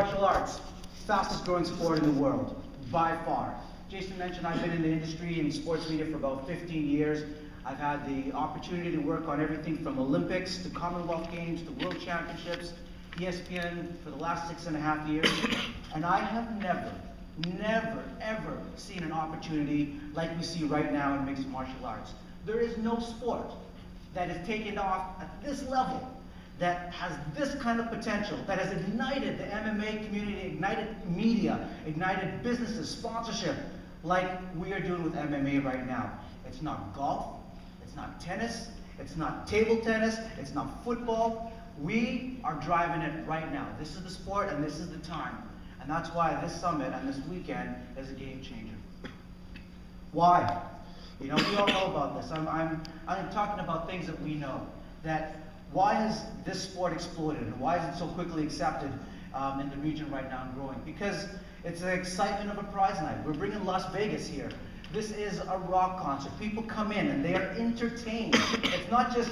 Martial arts, fastest growing sport in the world, by far. Jason mentioned I've been in the industry in sports media for about 15 years. I've had the opportunity to work on everything from Olympics to Commonwealth Games to World Championships, ESPN for the last 6.5 years. And I have never, ever seen an opportunity like we see right now in mixed martial arts. There is no sport that is taken off at this level, that has this kind of potential, that has ignited the MMA community, ignited media, ignited businesses, sponsorship, like we are doing with MMA right now. It's not golf, it's not tennis, it's not table tennis, it's not football. We are driving it right now. This is the sport and this is the time. And that's why this summit and this weekend is a game changer. Why? You know, we all know about this. I'm talking about things that we know. That why has this sport exploded and why is it so quickly accepted in the region right now and growing? Because it's the excitement of a prize night. We're bringing Las Vegas here. This is a rock concert. People come in and they are entertained. It's not just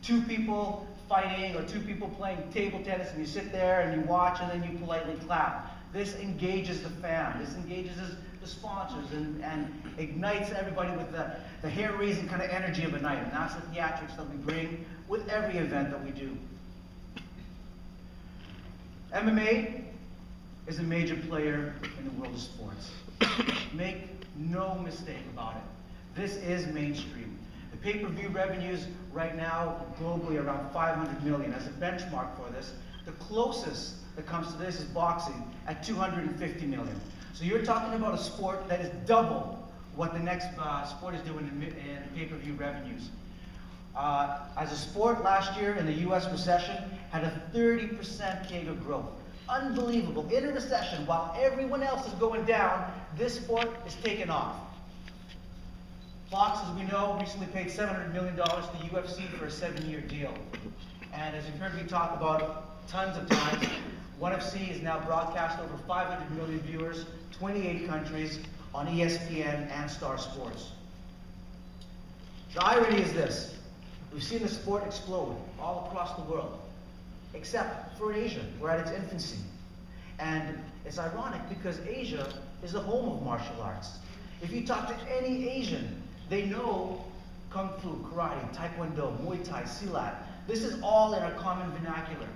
two people fighting or two people playing table tennis and you sit there and you watch and then you politely clap. This engages the fan. This engages the sponsors and ignites everybody with the hair-raising kind of energy of a night. And that's the theatrics that we bring with every event that we do. MMA is a major player in the world of sports. Make no mistake about it. This is mainstream. The pay-per-view revenues right now globally around 500 million. As a benchmark for this, the closest that comes to this is boxing at 250 million. So you're talking about a sport that is double what the next sport is doing in pay-per-view revenues. As a sport last year in the US recession had a 30% CAGR growth. Unbelievable. In a recession, while everyone else is going down, this sport is taking off. Fox, as we know, recently paid $700 million to UFC for a 7-year deal. And as you've heard me talk about tons of times, One FC is now broadcast over 500 million viewers, 28 countries, on ESPN and Star Sports. The irony is this: we've seen the sport explode all across the world, except for Asia. We're at its infancy. And it's ironic because Asia is the home of martial arts. If you talk to any Asian, they know Kung Fu, Karate, Taekwondo, Muay Thai, Silat. This is all in our common vernacular.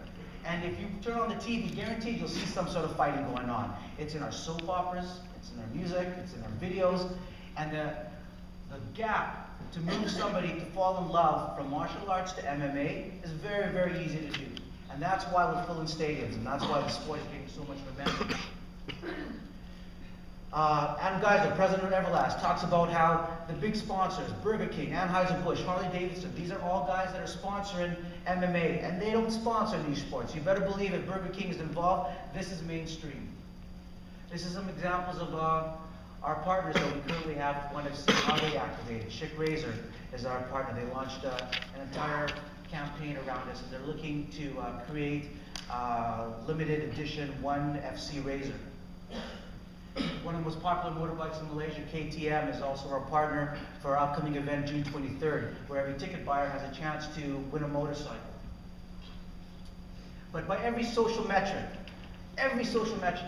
And if you turn on the TV, guaranteed you'll see some sort of fighting going on. It's in our soap operas, it's in our music, it's in our videos. And the gap to move somebody to fall in love from martial arts to MMA is very, very easy to do. And that's why we're filling stadiums, and that's why the sport is getting so much momentum. Adam Geiser, president of Everlast, talks about how the big sponsors, Burger King, Anheuser-Busch, Harley-Davidson, these are all guys that are sponsoring MMA, and they don't sponsor these sports. You better believe if Burger King is involved, this is mainstream. This is some examples of our partners that we currently have with One FC, how they activated. Schick Razor is our partner. They launched an entire campaign around this, and they're looking to create limited edition One FC Razor. One of the most popular motorbikes in Malaysia, KTM, is also our partner for our upcoming event June 23rd, where every ticket buyer has a chance to win a motorcycle. But by every social metric,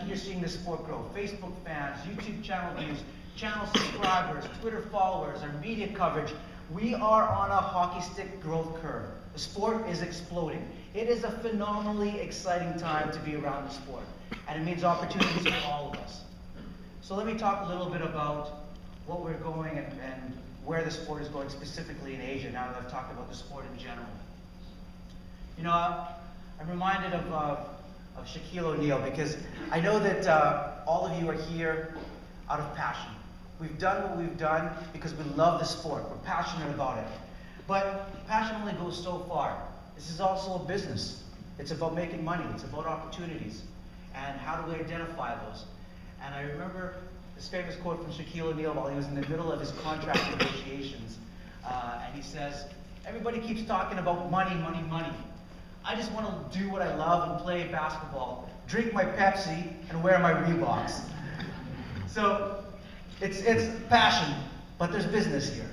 you're seeing this sport grow. Facebook fans, YouTube channel views, channel subscribers, Twitter followers, our media coverage. We are on a hockey stick growth curve. The sport is exploding. It is a phenomenally exciting time to be around the sport, and it means opportunities for all of us. So let me talk a little bit about what we're going and where the sport is going specifically in Asia, now that I've talked about the sport in general. You know, I'm reminded of Shaquille O'Neal, because I know that all of you are here out of passion. We've done what we've done because we love the sport. We're passionate about it. But passion only goes so far. This is also a business. It's about making money. It's about opportunities. And how do we identify those? And I remember this famous quote from Shaquille O'Neal while he was in the middle of his contract negotiations. And he says, "Everybody keeps talking about money, money, money. I just want to do what I love and play basketball, drink my Pepsi, and wear my Reeboks." So it's passion, but there's business here.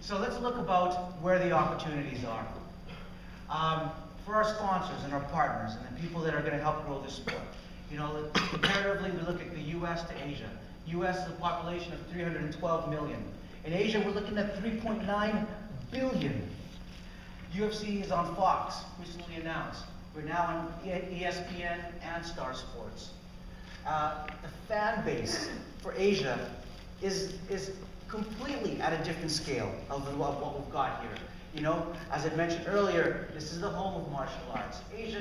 So let's look about where the opportunities are. For our sponsors and our partners and the people that are going to help grow this sport, you know, comparatively, we look at the U.S. to Asia. U.S. is a population of 312 million. In Asia, we're looking at 3.9 billion. UFC is on Fox, recently announced. We're now on ESPN and Star Sports. The fan base for Asia is completely at a different scale of what we've got here. You know, as I mentioned earlier, this is the home of martial arts. Asia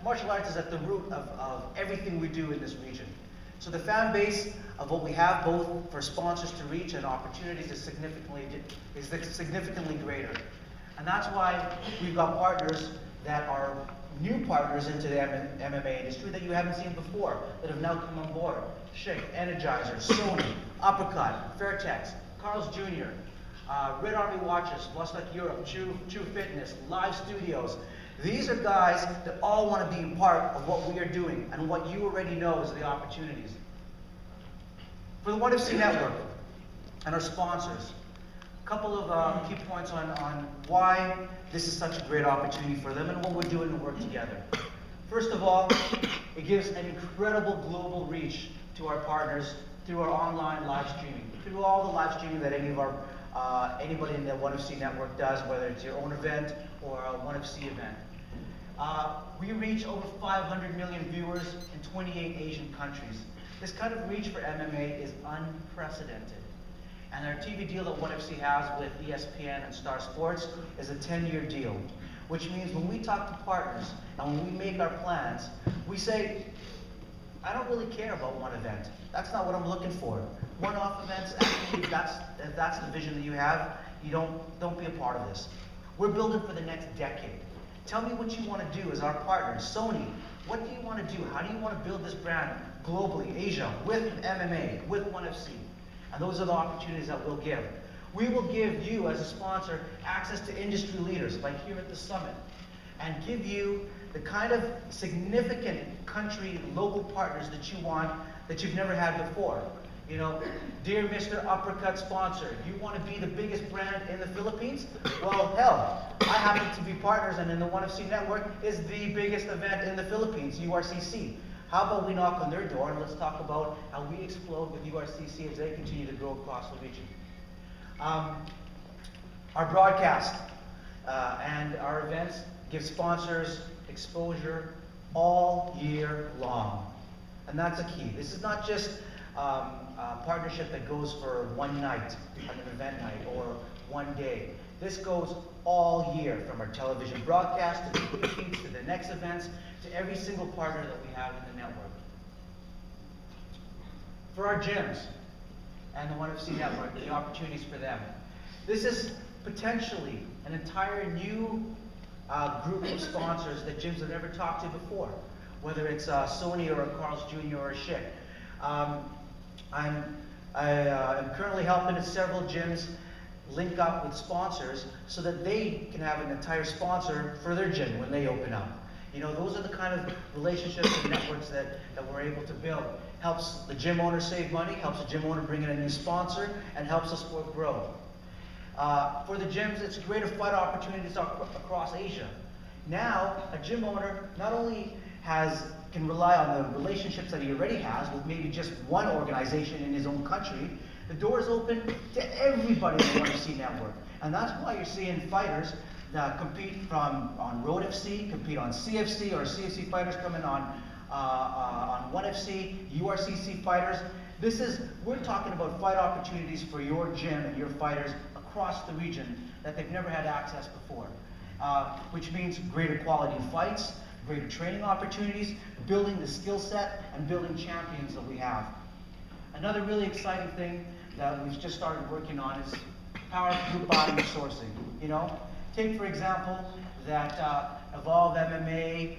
martial arts is at the root of everything we do in this region. So the fan base of what we have, both for sponsors to reach and opportunities, is significantly greater. And that's why we've got partners that are new partners into the MMA industry that you haven't seen before, that have now come on board. Schick, Energizer, Sony, Uppercut, Fairtex, Carl's Jr., Red Army Watches, Vostok Europe, True Fitness, Live Studios. These are guys that all want to be a part of what we are doing and what you already know is the opportunities. For the One FC Network and our sponsors, a couple of key points on why this is such a great opportunity for them and what we're doing to work together. First of all, it gives an incredible global reach to our partners through our online live streaming, through all the live streaming that anybody in the One FC Network does, whether it's your own event or a One FC event. We reach over 500 million viewers in 28 Asian countries. This kind of reach for MMA is unprecedented. And our TV deal that One FC has with ESPN and Star Sports is a 10-year deal, which means when we talk to partners and when we make our plans, we say, I don't really care about one event. That's not what I'm looking for. One-off events, actually, if that's the vision that you have, you don't be a part of this. We're building for the next decade. Tell me what you want to do as our partners. Sony, what do you want to do? How do you want to build this brand globally, Asia, with MMA, with One FC? And those are the opportunities that we'll give. We will give you, as a sponsor, access to industry leaders, like here at the Summit, and give you the kind of significant country, local partners that you want, that you've never had before. You know, dear Mr. Uppercut sponsor, you want to be the biggest brand in the Philippines? Well, hell, I happen to be partners, and in the One FC Network is the biggest event in the Philippines, URCC. How about we knock on their door and let's talk about how we explode with URCC as they continue to grow across the region. Our broadcast and our events give sponsors exposure all year long. And that's a key. This is not just a partnership that goes for one night, an event night, or one day. This goes all year, from our television broadcast to the briefings to the next events to every single partner that we have in the network. For our gyms and the One FC Network, the opportunities for them. This is potentially an entire new group of sponsors that gyms have never talked to before, whether it's Sony or a Carl's Jr. or a Schick. I'm currently helping several gyms link up with sponsors so that they can have an entire sponsor for their gym when they open up. You know, those are the kind of relationships and networks that we're able to build. Helps the gym owner save money, helps the gym owner bring in a new sponsor, and helps the sport grow. For the gyms, it's great to fight opportunities across Asia. Now, a gym owner not only can rely on the relationships that he already has with maybe just one organization in his own country. The door is open to everybody in the One FC Network. And that's why you're seeing fighters that compete on Road FC, compete on CFC, or CFC fighters coming on One FC, URCC fighters. We're talking about fight opportunities for your gym and your fighters across the region that they've never had access before. Which means greater quality fights, greater training opportunities, building the skill set, and building champions that we have. Another really exciting thing that we've just started working on is power group buying and sourcing. You know, take for example that Evolve MMA,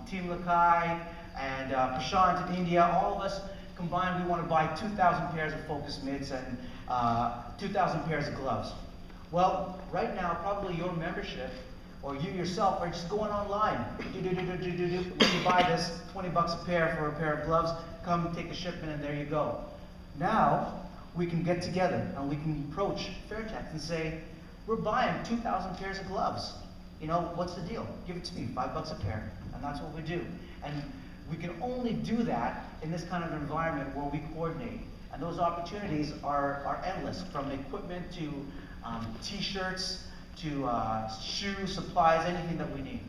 Team Lakai, and Prashant in India. All of us combined, we want to buy 2,000 pairs of focus mitts and 2,000 pairs of gloves. Well, right now, probably your membership or you yourself are just going online. When you buy this, 20 bucks a pair for a pair of gloves, come take a shipment and there you go. Now, we can get together and we can approach Fairtex and say, we're buying 2,000 pairs of gloves. you know, what's the deal? Give it to me, $5 a pair, and that's what we do. And we can only do that in this kind of environment where we coordinate. And those opportunities are endless, from equipment to t-shirts to shoes, supplies, anything that we need.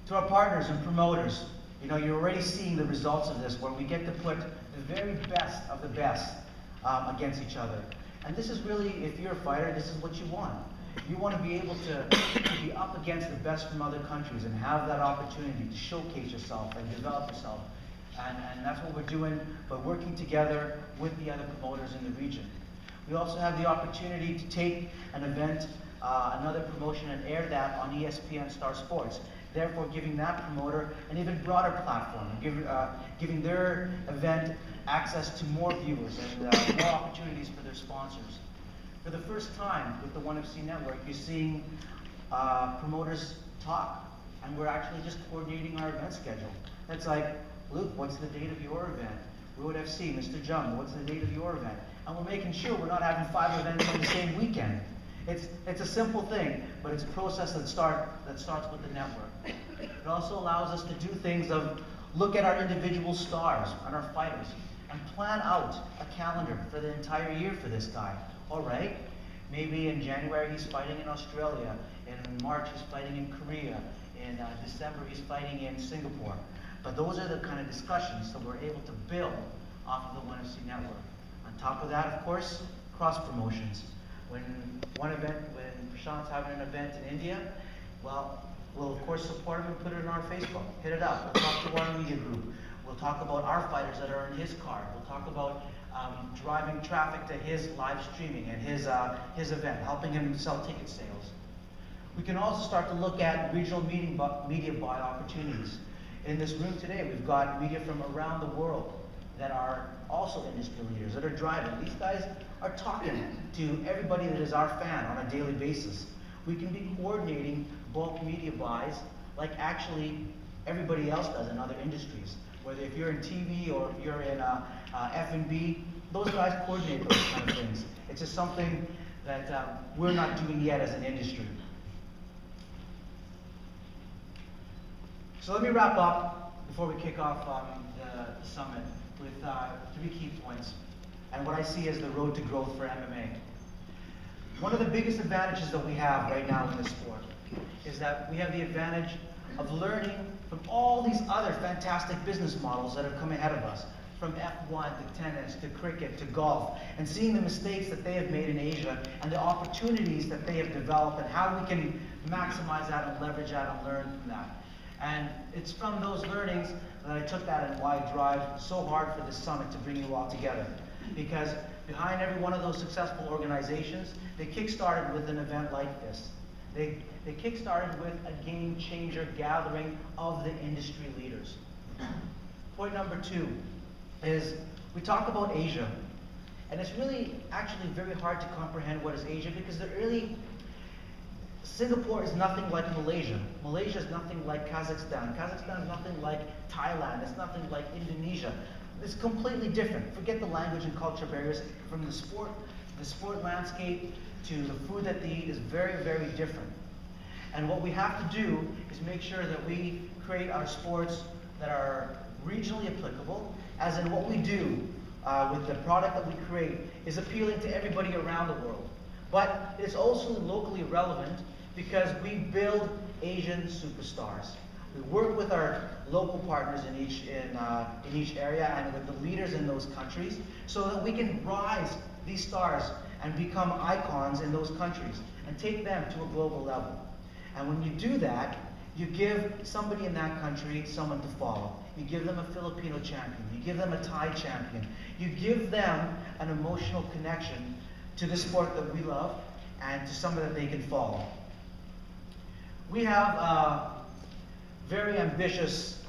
To our partners and promoters, you know, you're already seeing the results of this, where we get to put the very best of the best against each other. And this is really, if you're a fighter, this is what you want. You want to be able to be up against the best from other countries and have that opportunity to showcase yourself and develop yourself. And that's what we're doing by working together with the other promoters in the region. We also have the opportunity to take an event, another promotion, and air that on ESPN Star Sports, therefore giving that promoter an even broader platform, giving their event access to more viewers and more opportunities for their sponsors. For the first time with the One FC network, you're seeing promoters talk, and we're actually just coordinating our event schedule. It's like, Luke, what's the date of your event? Road FC, Mr. Jum, what's the date of your event? And we're making sure we're not having 5 events on the same weekend. It's a simple thing, but it's a process that starts with the network. It also allows us to do things of look at our individual stars and our fighters and plan out a calendar for the entire year for this guy. All right, maybe in January he's fighting in Australia, in March he's fighting in Korea, in December he's fighting in Singapore. But those are the kind of discussions that we're able to build off of the One FC network. On top of that, of course, cross promotions. When Prashant's having an event in India, well, we'll of course support him and put it on our Facebook. Hit it up. We'll talk to our media group. We'll talk about our fighters that are in his card. We'll talk about driving traffic to his live streaming and his event, helping him sell ticket sales. We can also start to look at regional media buy opportunities. In this room today, we've got media from around the world that are also industry leaders, that are driving. These guys are talking to everybody that is our fan on a daily basis. We can be coordinating bulk media buys like actually everybody else does in other industries. Whether if you're in TV or if you're in F&B, those guys coordinate those kind of things. It's just something that we're not doing yet as an industry. So let me wrap up before we kick off the summit with 3 key points and what I see as the road to growth for MMA. One of the biggest advantages that we have right now in this sport is that we have the advantage of learning from all these other fantastic business models that have come ahead of us, from F1 to tennis to cricket to golf, and seeing the mistakes that they have made in Asia and the opportunities that they have developed and how we can maximize that and leverage that and learn from that. And it's from those learnings that I took that and why I drive so hard for this summit to bring you all together. Because behind every one of those successful organizations, they kick-started with an event like this. They kick-started with a game-changer gathering of the industry leaders. Point number 2 is we talk about Asia. And it's really actually very hard to comprehend what is Asia, because Singapore is nothing like Malaysia. Malaysia is nothing like Kazakhstan. Kazakhstan is nothing like Thailand. It's nothing like Indonesia. It's completely different. Forget the language and culture barriers. From the sport landscape to the food that they eat is very, very different. And what we have to do is make sure that we create our sports that are regionally applicable, as in what we do with the product that we create is appealing to everybody around the world. But it's also locally relevant because we build Asian superstars. We work with our local partners in each area and with the leaders in those countries so that we can rise these stars and become icons in those countries and take them to a global level. And when you do that, you give somebody in that country someone to follow. You give them a Filipino champion. You give them a Thai champion. You give them an emotional connection to the sport that we love and to someone that they can follow. We have a very ambitious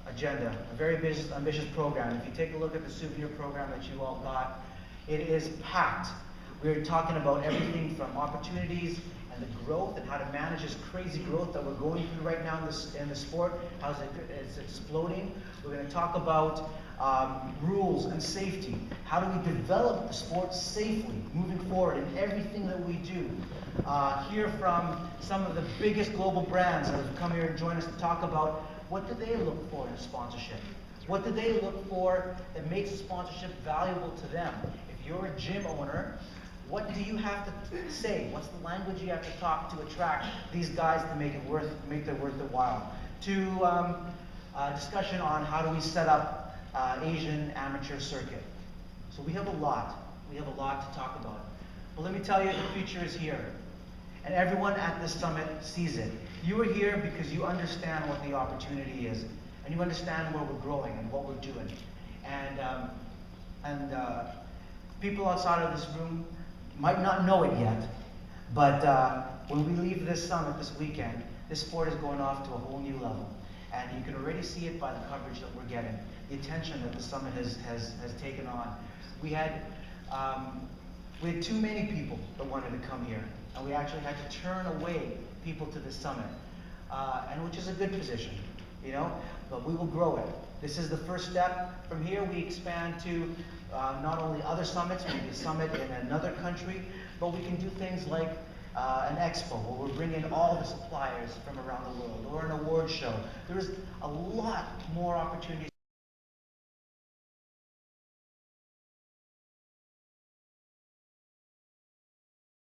agenda, a very ambitious program. If you take a look at the souvenir program that you all got, it is packed. We're talking about everything from opportunities and the growth and how to manage this crazy growth that we're going through right now in the sport, how it's exploding. We're going to talk about rules and safety. How do we develop the sport safely moving forward in everything that we do? hear from some of the biggest global brands that have come here and joined us to talk about what do they look for in a sponsorship. What do they look for that makes a sponsorship valuable to them? If you're a gym owner, what do you have to say? What's the language you have to talk to attract these guys to make it make their worth their while? To discussion on how do we set up Asian amateur circuit. So we have a lot. We have a lot to talk about. But let me tell you, the future is here. And everyone at this summit sees it. You are here because you understand what the opportunity is. And you understand where we're growing and what we're doing. And people outside of this room might not know it yet, but when we leave this summit this weekend, this sport is going off to a whole new level. And you can already see it by the coverage that we're getting, the attention that the summit has taken on. We had too many people that wanted to come here, and we actually had to turn away people to the summit, and which is a good position, you know, but we will grow it. This is the first step. From here, we expand to not only other summits, maybe a summit in another country, but we can do things like an expo where we're bringing all the suppliers from around the world, or an award show. There's a lot more opportunities